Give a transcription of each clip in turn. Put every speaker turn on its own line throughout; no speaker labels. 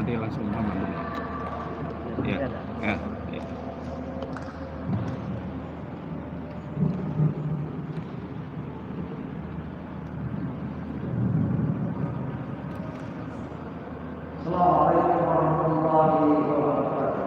nanti langsung aman dulu. Ya. Ya. Ya.
Assalamualaikum warahmatullahi wabarakatuh.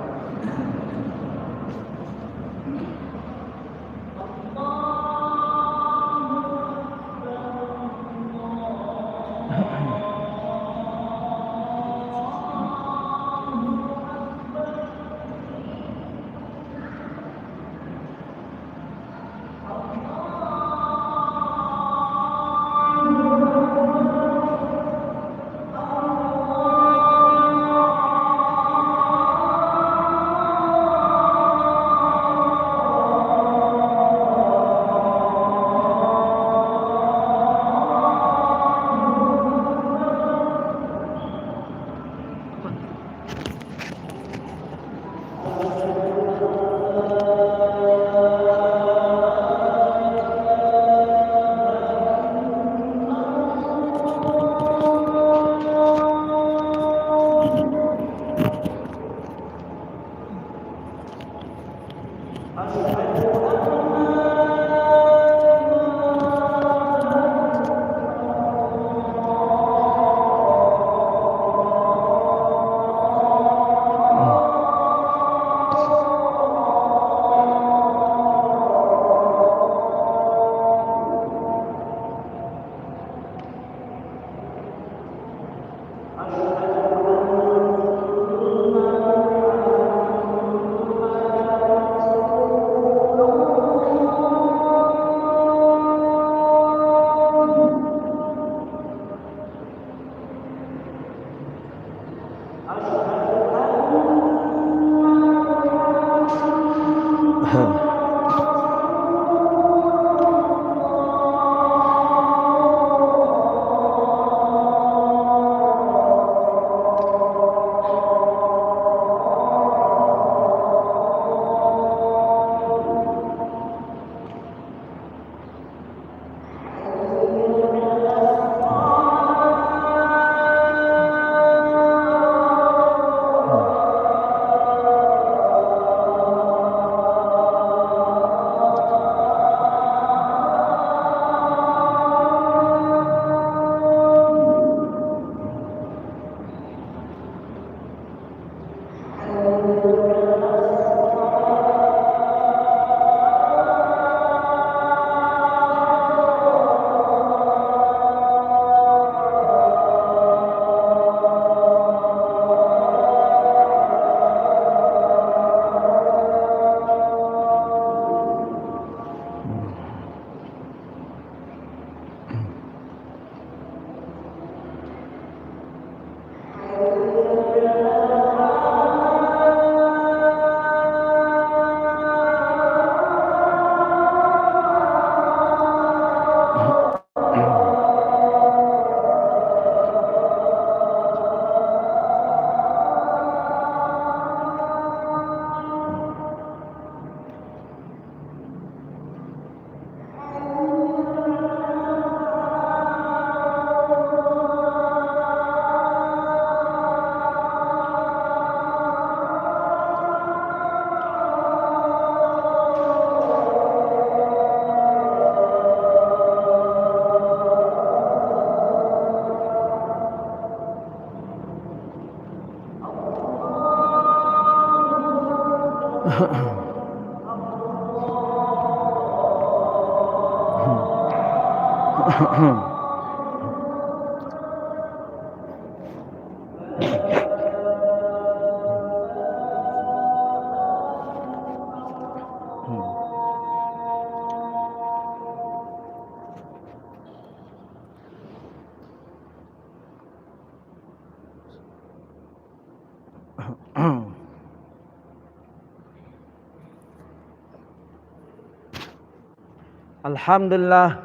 Alhamdulillah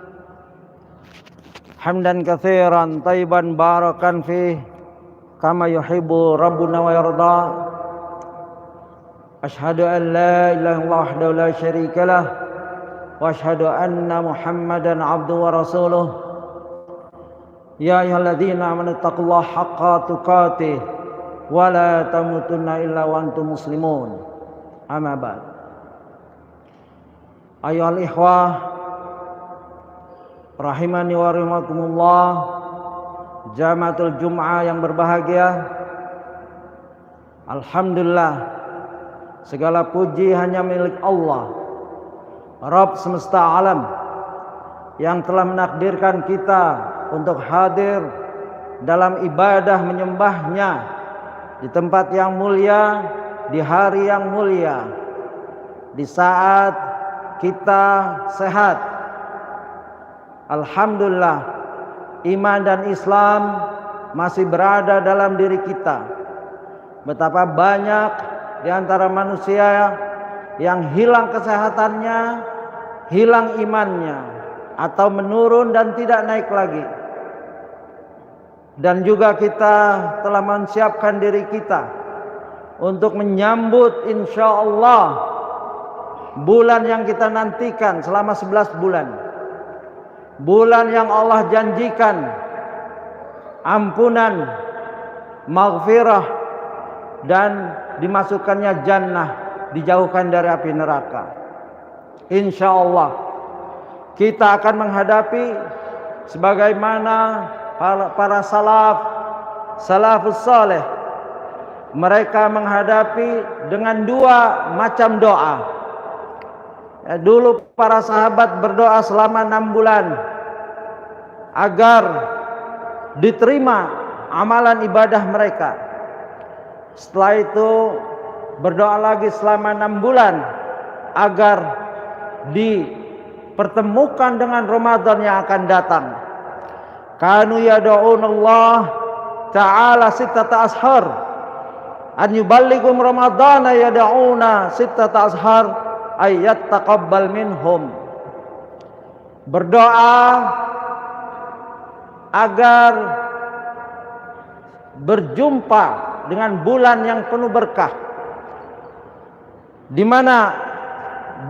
hamdan katsiran thayyiban barakan fih kama yuhibbu rabbuna wa yarda. Asyhadu an la ilaha illallah wahdahu la syarikalah wa asyhadu anna Muhammadan abduhu wa rasuluh. Ya ayyuhalladzina amanu taqullaha haqqa tuqatih wa la tamutunna illa wa antum muslimun. Amma ba'd. Ayyuhal ikhwah rahimani wa rahimakumullah, Jamaatul Jum'ah yang berbahagia. Alhamdulillah, segala puji hanya milik Allah, Rabb semesta alam, yang telah menakdirkan kita untuk hadir dalam ibadah menyembahnya di tempat yang mulia, di hari yang mulia, di saat kita sehat. Alhamdulillah, iman dan Islam masih berada dalam diri kita. Betapa banyak di antara manusia yang hilang kesehatannya, hilang imannya, atau menurun dan tidak naik lagi. Dan juga kita telah menyiapkan diri kita untuk menyambut insyaallah bulan yang kita nantikan selama 11 bulan. Bulan yang Allah janjikan ampunan, maghfirah, dan dimasukkannya jannah, dijauhkan dari api neraka. Insyaallah kita akan menghadapi sebagaimana para salafus saleh, mereka menghadapi dengan dua macam doa. Dulu para sahabat berdoa selama 6 bulan agar diterima amalan ibadah mereka. Setelah itu berdoa lagi selama 6 bulan agar dipertemukan dengan Ramadan yang akan datang. Kanu yad'unallah ta'ala sittata ashar an yuballighum ramadana yad'una sittata ashar ayat taqabbal minhum. Berdoa agar berjumpa dengan bulan yang penuh berkah, di mana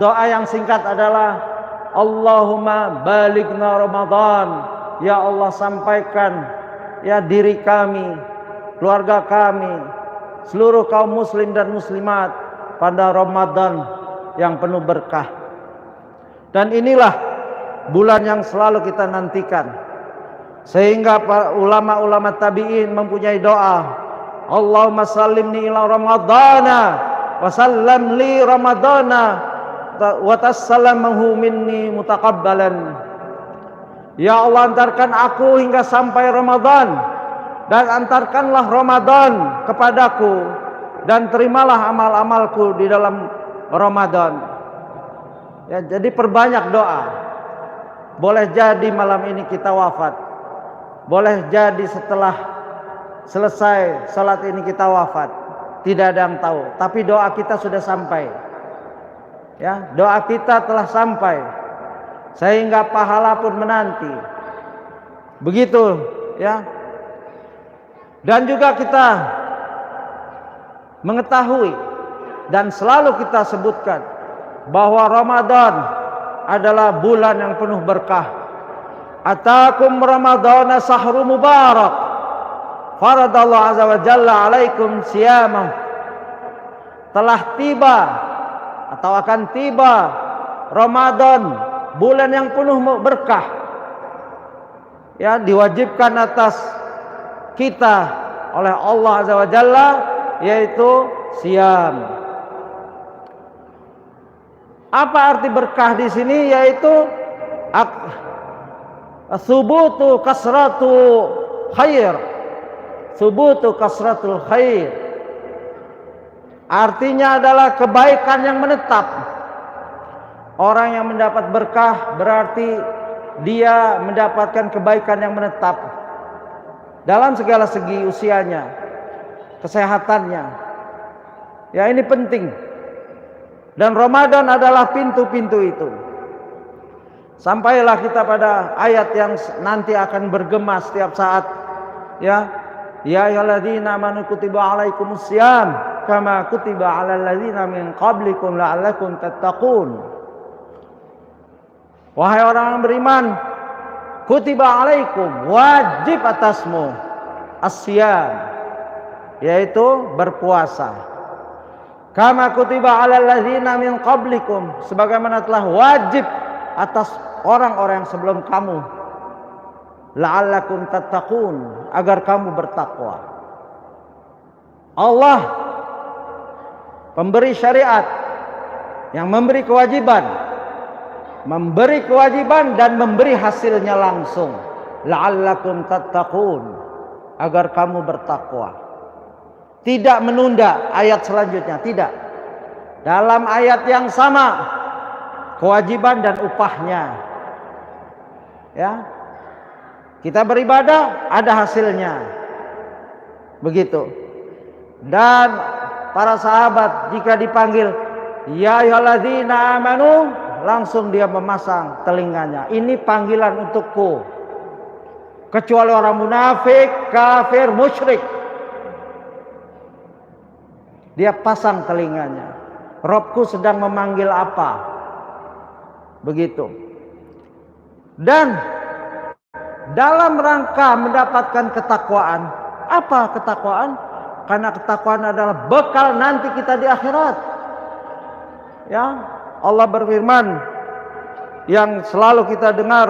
doa yang singkat adalah Allahumma balighna Ramadan. Ya Allah, sampaikan ya diri kami, keluarga kami, seluruh kaum muslim dan muslimat pada Ramadan yang penuh berkah. Dan inilah bulan yang selalu kita nantikan, sehingga para ulama-ulama tabi'in mempunyai doa, Allahumma sallimni ila Ramadana wa sallam li Ramadana wa tassallamahu minni mutaqabbalan. Ya Allah, antarkan aku hingga sampai Ramadan, dan antarkanlah Ramadan kepadaku, dan terimalah amal-amalku di dalam Ramadan. Ya, jadi perbanyak doa. Boleh jadi malam ini kita wafat, boleh jadi setelah selesai salat ini kita wafat, tidak ada yang tahu. Tapi doa kita sudah sampai. Ya, doa kita telah sampai, sehingga pahala pun menanti. Begitu, ya. Dan juga kita mengetahui dan selalu kita sebutkan bahwa Ramadan adalah bulan yang penuh berkah. Atakum Ramadana sahru mubarak, faradallahu azza wa jalla alaikum siyamah. Telah tiba atau akan tiba Ramadan, bulan yang penuh berkah. Ya, diwajibkan atas kita oleh Allah azza wa jalla, yaitu siyam. Apa arti berkah di sini? Yaitu subutu kasratu khair. Subutu kasratul khair. Artinya adalah kebaikan yang menetap. Orang yang mendapat berkah berarti dia mendapatkan kebaikan yang menetap dalam segala segi usianya, kesehatannya. Ya, ini penting. Dan Ramadan adalah pintu-pintu itu. Sampailah kita pada ayat yang nanti akan bergema setiap saat. Ya, ya ayyuhalladzina amanu kutiba alaikumus syiyam kama kutiba alal ladzina min qablikum la'allakum tattaqun. Wahai orang yang beriman, kutiba alaikum, wajib atasmu as-syiyam. yaitu berpuasa. Kama kutiba 'alal ladzina min qablikum, sebagaimana telah wajib atas orang-orang yang sebelum kamu, la'allakum tattaqun, agar kamu bertakwa. Allah pemberi syariat yang memberi kewajiban dan memberi hasilnya langsung. La'allakum tattaqun, agar kamu bertakwa. Tidak menunda ayat selanjutnya, tidak. Dalam ayat yang sama, kewajiban dan upahnya. Ya. Kita beribadah, ada hasilnya. Begitu. Dan para sahabat jika dipanggil, ya ayyuhalladzina amanu, langsung dia memasang telinganya. Ini panggilan untukku. Kecuali orang munafik, kafir, musyrik, dia pasang telinganya. Robku sedang memanggil apa? Begitu. Dan dalam rangka mendapatkan ketakwaan. Apa ketakwaan? Karena ketakwaan adalah bekal nanti kita di akhirat. Ya, Allah berfirman yang selalu kita dengar,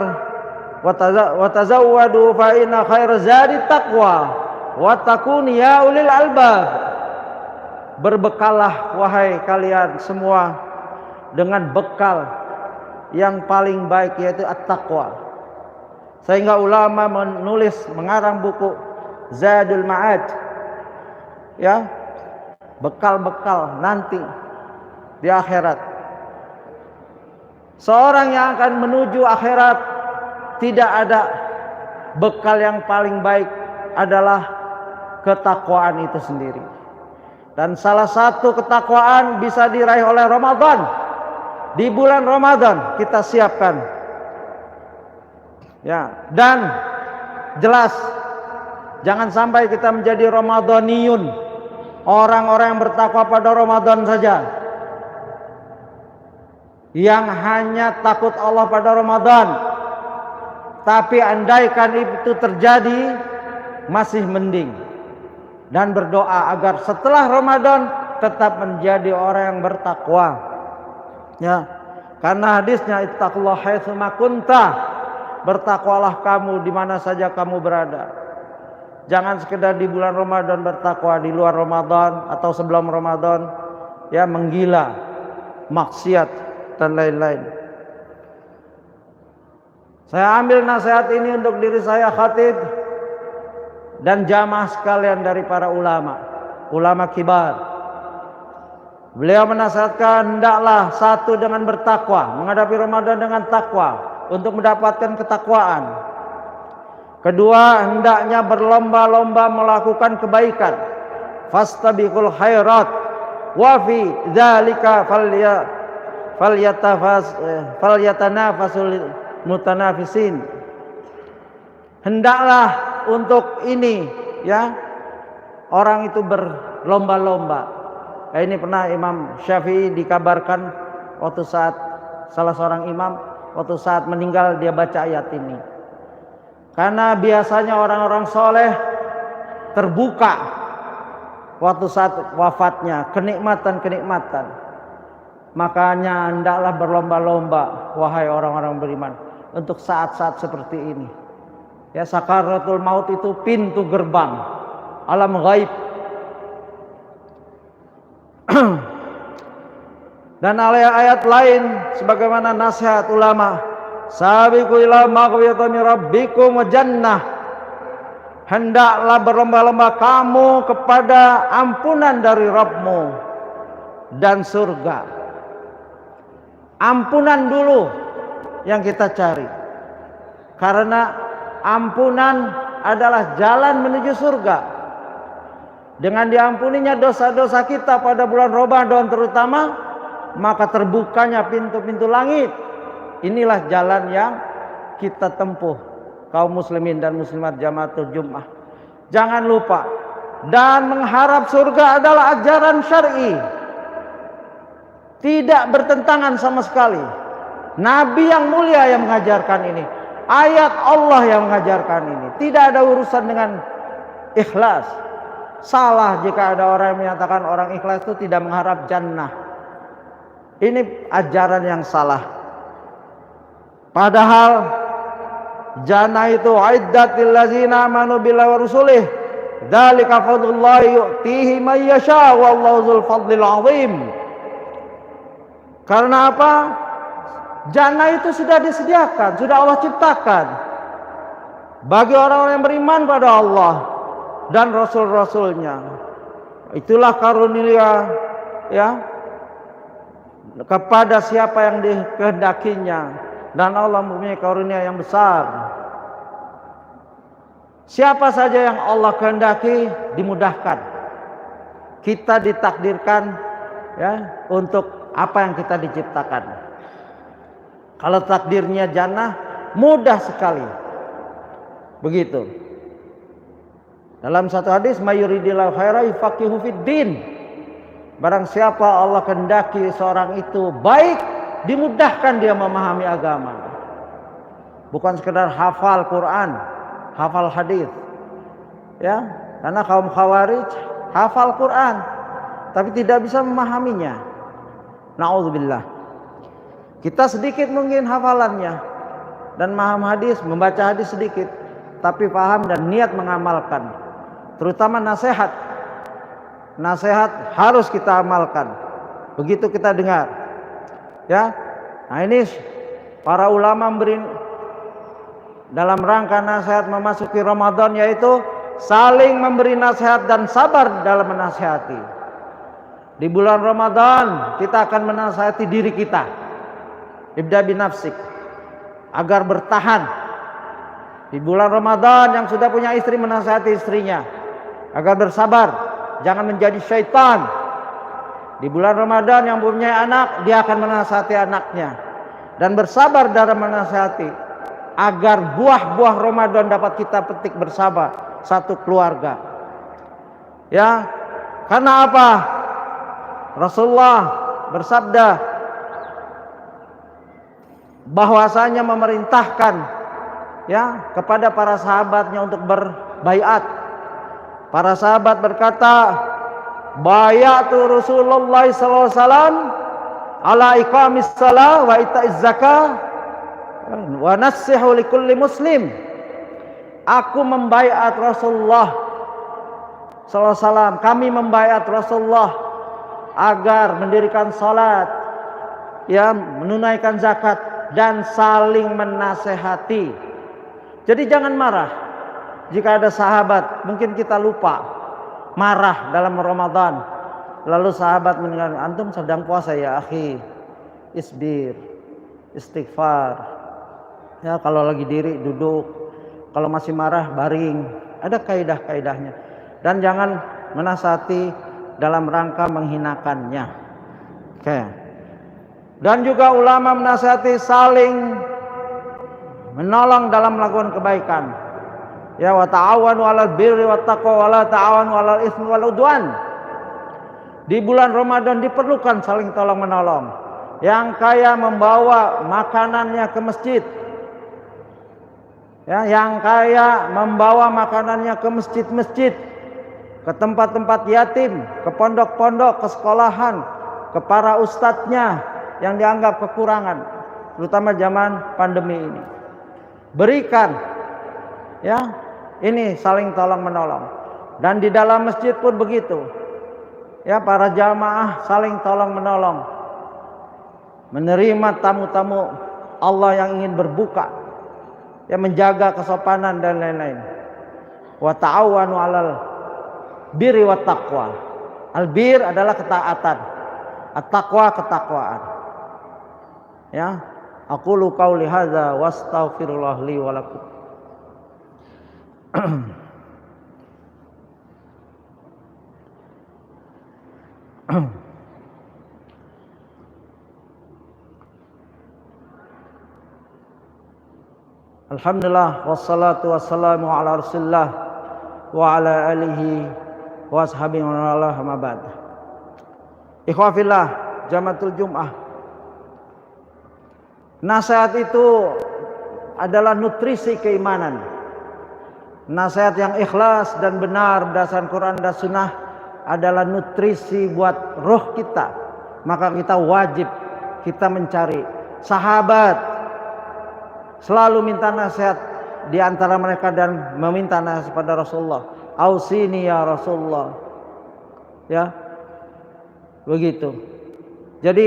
wa tazawwadu fa inna khairaz zadi taqwa wa takun ya ulil albab. Berbekallah wahai kalian semua dengan bekal yang paling baik, yaitu at-taqwa. Sehingga ulama mengarang buku Zadul Ma'ad, ya, bekal-bekal nanti di akhirat. Seorang yang akan menuju akhirat, tidak ada bekal yang paling baik adalah ketakwaan itu sendiri. Dan salah satu ketakwaan bisa diraih oleh Ramadan. Di bulan Ramadan kita siapkan. Ya, dan jelas jangan sampai kita menjadi Ramadaniyun, orang-orang yang bertakwa pada Ramadan saja, yang hanya takut Allah pada Ramadan. Tapi andaikan itu terjadi, masih mending. Dan berdoa agar setelah Ramadan tetap menjadi orang yang bertakwa. Ya, karena hadisnya ittaqullaha haitsu ma kunta, bertakwalah kamu di mana saja kamu berada. Jangan sekedar di bulan Ramadan bertakwa, di luar Ramadan atau sebelum Ramadan ya menggila, maksiat dan lain-lain. Saya ambil nasihat ini untuk diri saya khatib dan jamaah sekalian dari para ulama kibar. Beliau menasihatkan hendaklah satu dengan bertakwa, menghadapi Ramadan dengan takwa untuk mendapatkan ketakwaan. Kedua, hendaknya berlomba-lomba melakukan kebaikan. Fastabiqul khairat wa fi dzalika falyatanafasul mutanafisin. Hendaklah untuk ini ya orang itu berlomba-lomba. Ini pernah Imam Syafi'i dikabarkan waktu saat salah seorang imam waktu saat meninggal dia baca ayat ini. Karena biasanya orang-orang soleh terbuka waktu saat wafatnya kenikmatan-kenikmatan. Makanya hendaklah berlomba-lomba wahai orang-orang beriman untuk saat-saat seperti ini. Ya, sakaratul maut itu pintu gerbang alam gaib. Dan ayat lain sebagaimana nasihat ulama, sabiqu ila maghfiratin min rabbikum wa jannah. Hendaklah berlomba-lomba kamu kepada ampunan dari Rabbmu dan surga. Ampunan dulu yang kita cari. Karena ampunan adalah jalan menuju surga. Dengan diampuninya dosa-dosa kita pada bulan Ramadan terutama, maka terbukanya pintu-pintu langit. Inilah jalan yang kita tempuh, kaum muslimin dan muslimat Jamaatul Jummah. Jangan lupa, dan mengharap surga adalah ajaran syar'i. Tidak bertentangan sama sekali. Nabi yang mulia yang mengajarkan ini. Ayat Allah yang mengajarkan ini. Tidak ada urusan dengan ikhlas. Salah jika ada orang yang menyatakan orang ikhlas itu tidak mengharap jannah. Ini ajaran yang salah. Padahal jannah itu aiddat lil ladzina amanu billahi wa rusulih. Dzalika fadlullahi yu'tihi may yasha wallahu dzul fadlil 'azim. Karena apa? Jannah itu sudah disediakan, sudah Allah ciptakan bagi orang-orang yang beriman pada Allah dan Rasul-Rasulnya. Itulah karunia ya kepada siapa yang dikehendakinya, dan Allah mempunyai karunia yang besar. Siapa saja yang Allah kehendaki dimudahkan. Kita ditakdirkan ya untuk apa yang kita diciptakan. Kalau takdirnya jannah mudah sekali. Begitu. Dalam satu hadis, mayuridillahu khaira yufaqihu fid din. Barang siapa Allah kehendaki seorang itu baik, dimudahkan dia memahami agama. Bukan sekedar hafal Quran, hafal hadis. Ya, karena kaum Khawarij hafal Quran tapi tidak bisa memahaminya. Na'udzubillah. Kita sedikit mungkin hafalannya dan paham hadis, membaca hadis sedikit, tapi paham dan niat mengamalkan. Terutama nasihat. Nasihat harus kita amalkan. Begitu kita dengar. Ya. Nah, ini para ulama memberi dalam rangka nasihat memasuki Ramadan, yaitu saling memberi nasihat dan sabar dalam menasihati. Di bulan Ramadan kita akan menasihati diri kita. Ibda binafsik agar bertahan. Di bulan Ramadan yang sudah punya istri menasihati istrinya agar bersabar, jangan menjadi syaitan. Di bulan Ramadan yang punya anak, dia akan menasihati anaknya dan bersabar dalam menasihati agar buah-buah Ramadan dapat kita petik bersama satu keluarga. Ya, karena apa? Rasulullah bersabda bahwasanya memerintahkan ya kepada para sahabatnya untuk berbaiat. Para sahabat berkata, bayatu Rasulullah sallallahu alaihi wasallam ala iqamis shalah wa ita'iz zakah wa nasihu likulli muslim. Aku membaiat Rasulullah sallallahu alaihi wasallam, kami membaiat Rasulullah agar mendirikan salat, ya, menunaikan zakat dan saling menasehati. Jadi jangan marah. Jika ada sahabat, mungkin kita lupa marah dalam Ramadan, lalu sahabat mendengar, antum sedang puasa ya akhi, isbir, istighfar. Ya, kalau lagi diri duduk, kalau masih marah baring. Ada kaidah-kaidahnya. Dan jangan menasihati dalam rangka menghinakannya. Oke. Dan juga ulama menasihati saling menolong dalam melakukan kebaikan. Ya, wa ta'awanu 'alal birri wat taqwa wa la ta'awanu 'alal itsmi wal 'udwan. Di bulan Ramadan diperlukan saling tolong menolong. Yang kaya membawa makanannya ke masjid. Ya, yang kaya membawa makanannya ke masjid-masjid, ke tempat-tempat yatim, ke pondok-pondok, ke sekolahan, ke para ustadznya yang dianggap kekurangan, terutama zaman pandemi ini. Berikan, ya, ini saling tolong menolong. Dan di dalam masjid pun begitu, ya, para jamaah saling tolong menolong, menerima tamu-tamu Allah yang ingin berbuka, ya, menjaga kesopanan dan lain-lain. Wa ta'awanu 'alal birri wat taqwa. Al-bir adalah ketaatan, at-taqwa ketakwaan. Ya, aqulu qauli hadza wastaghfirullah li wa lakum. Alhamdulillah wassalatu wassalamu ala Rasulillah wa ala alihi wa ashabihi wa ala ma ba'd. Ikhwafillah, Jamaatul Jum'ah. Nasihat itu adalah nutrisi keimanan. Nasihat yang ikhlas dan benar berdasarkan Quran dan Sunnah adalah nutrisi buat roh kita. Maka kita wajib kita mencari sahabat, selalu minta nasihat di antara mereka dan meminta nasihat pada Rasulullah. Ausini ya Rasulullah. Ya. Begitu. Jadi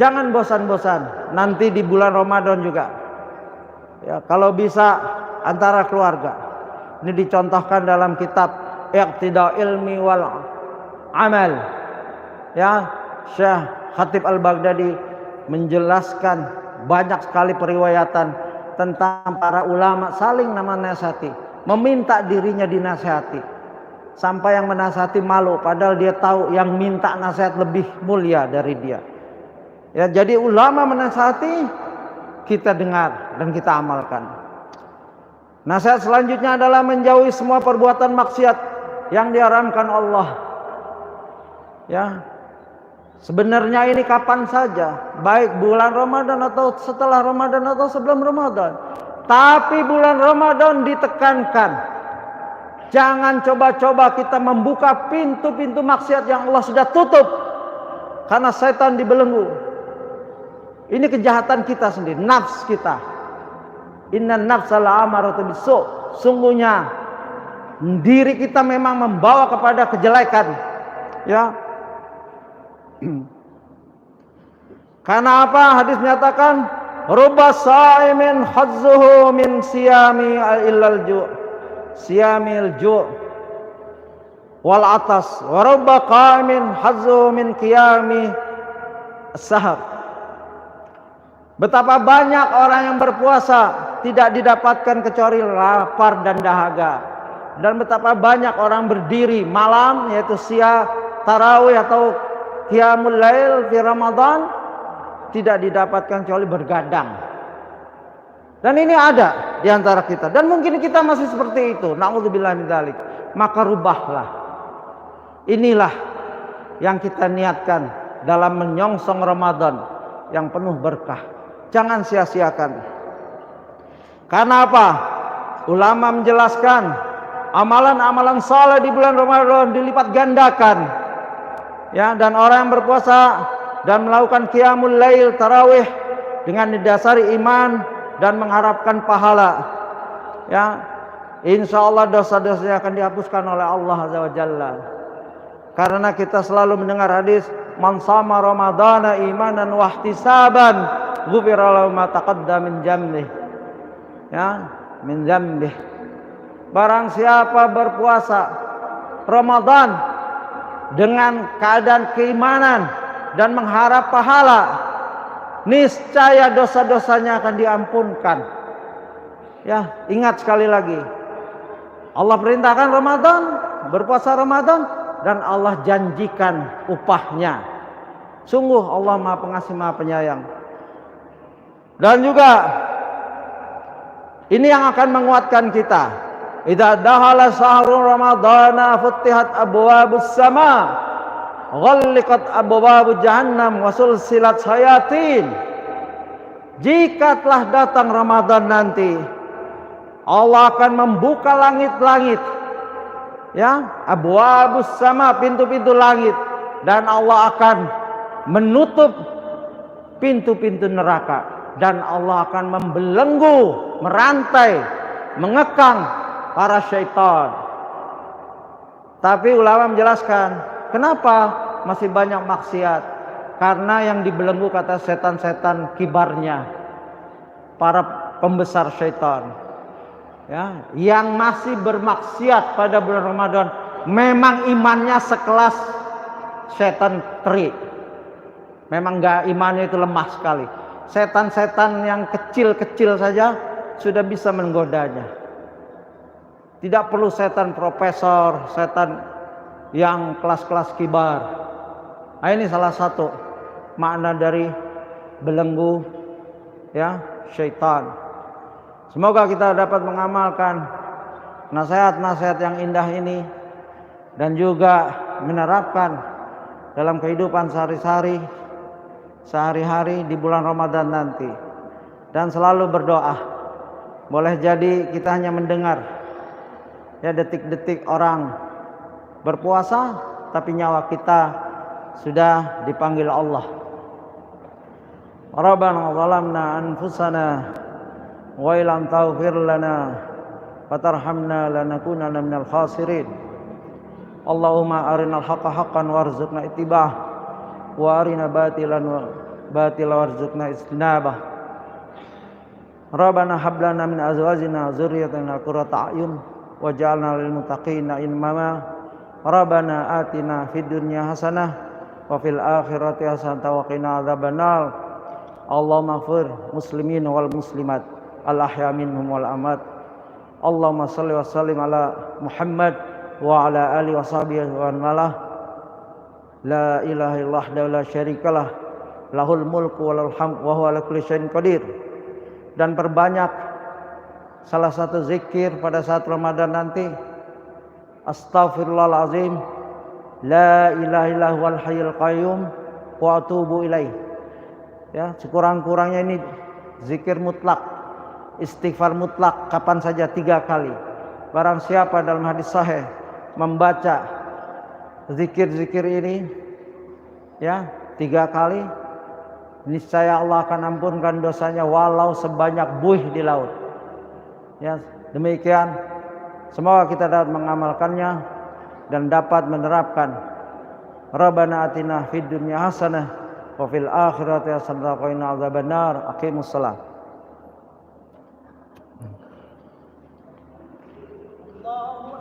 jangan bosan-bosan. Nanti di bulan Ramadan juga. Ya, kalau bisa antara keluarga. Ini dicontohkan dalam kitab Iqtida Ilmi wal Amal. Ya, Syekh Khatib Al-Baghdadi menjelaskan banyak sekali periwayatan tentang para ulama saling menasihati, meminta dirinya dinasihati, sampai yang menasihati malu padahal dia tahu yang minta nasihat lebih mulia dari dia. Ya, jadi ulama menasihati, kita dengar dan kita amalkan. Nasihat selanjutnya adalah menjauhi semua perbuatan maksiat yang diharamkan Allah. Ya. Sebenarnya ini kapan saja, baik bulan Ramadan atau setelah Ramadan atau sebelum Ramadan. Tapi bulan Ramadan ditekankan. Jangan coba-coba kita membuka pintu-pintu maksiat yang Allah sudah tutup. Karena setan dibelenggu. Ini kejahatan kita sendiri, nafs kita. Inna nafsa la'amaratu bisu'. Sungguhnya diri kita memang membawa kepada kejelekan. Ya. Karena apa? Hadis menyatakan rubba sa'imin hazzuhu min siyami illal ju'. Siyamil ju' wal atas wa rubba qa'imin hazzuhu min qiyami as-sahar. Betapa banyak orang yang berpuasa tidak didapatkan kecuali lapar dan dahaga. Dan betapa banyak orang berdiri malam, yaitu tarawih atau qiyamul lail di Ramadan, tidak didapatkan kecuali bergadang. Dan ini ada di antara kita. Dan mungkin kita masih seperti itu. Na'udzubillah min dzalik. Maka rubahlah. Inilah yang kita niatkan dalam menyongsong Ramadan yang penuh berkah. Jangan sia-siakan. Karena apa? Ulama menjelaskan amalan-amalan saleh di bulan Ramadan dilipat gandakan. Ya, dan orang yang berpuasa dan melakukan qiyamul lail tarawih dengan didasari iman dan mengharapkan pahala. Ya, insya Allah dosa-dosanya akan dihapuskan oleh Allah Azza wa Jalla. Karena kita selalu mendengar hadis, man shama ramadhana imanan wa ihtisaban ghufira lahu ma taqaddama min dhanbihi. Ya, min dhanbihi. Barang siapa berpuasa Ramadan dengan keadaan keimanan dan mengharap pahala, niscaya dosa-dosanya akan diampunkan. Ya, ingat sekali lagi. Allah perintahkan Ramadan, berpuasa Ramadan, dan Allah janjikan upahnya. Sungguh Allah Maha Pengasih, Maha Penyayang. Dan juga ini yang akan menguatkan kita. Idza dahala syahrul ramadhana futtihat abwabus sama, ghalliqat abwabu jahannam wa sulsilat syayatin. Jika telah datang Ramadan nanti, Allah akan membuka langit-langit, ya, abwabus sama, pintu-pintu langit, dan Allah akan menutup pintu-pintu neraka, dan Allah akan membelenggu, merantai, mengekang para syaitan. Tapi ulama menjelaskan, kenapa masih banyak maksiat? Karena yang dibelenggu kata setan-setan kibarnya, para pembesar syaitan. Ya, yang masih bermaksiat pada bulan Ramadan memang imannya sekelas setan teri. Memang imannya itu lemah sekali. Setan-setan yang kecil-kecil saja sudah bisa menggodanya. Tidak perlu setan profesor, setan yang kelas-kelas kibar. Nah, ini salah satu makna dari belenggu, ya, syaitan. Semoga kita dapat mengamalkan nasihat-nasihat yang indah ini dan juga menerapkan dalam kehidupan sehari-hari di bulan Ramadan nanti. Dan selalu berdoa. Boleh jadi kita hanya mendengar, ya detik-detik orang berpuasa tapi nyawa kita sudah dipanggil Allah. Rabbana zalamna anfusana wa illam taghfir lana wa tarhamna lanakunanna minal khasirin. Allahumma arinal haqqa haqqan warzuqna ittiba'ah wa arina batilan warzuqna ijtinabah. Rabbana hab lana min azwajina dzurriyyatina qurrata a'yun waj'alna lil muttaqina imama. Rabbana atina fid dunya hasanah wa fil akhirati hasanah wa qina adzabannar. Allahumma ighfir muslimin wal muslimat al ahya minhum wal amwat. Allahumma shalli wa sallim ala Muhammad wa ala alihi wa sahbihi wa malah. La ilaha illallah wa la syarikalah, lahul mulku wa lahul hamd wa huwa ala kulli syai'in qadir. Dan perbanyak salah satu zikir pada saat Ramadan nanti, astaghfirullahalazim, la ilaha illallahul hayyul qayyum wa atubu ilaih. Ya, sekurang-kurangnya ini zikir mutlak, istighfar mutlak, kapan saja 3 kali. Barang siapa dalam hadis sahih membaca zikir-zikir ini ya 3 kali, niscaya Allah akan ampunkan dosanya walau sebanyak buih di laut. Ya, demikian semoga kita dapat mengamalkannya dan dapat menerapkan. Rabbana atina fid dunya hasanah wa fil akhirati hasanah wa qina adzabannar. Aqimus shalah. Allahu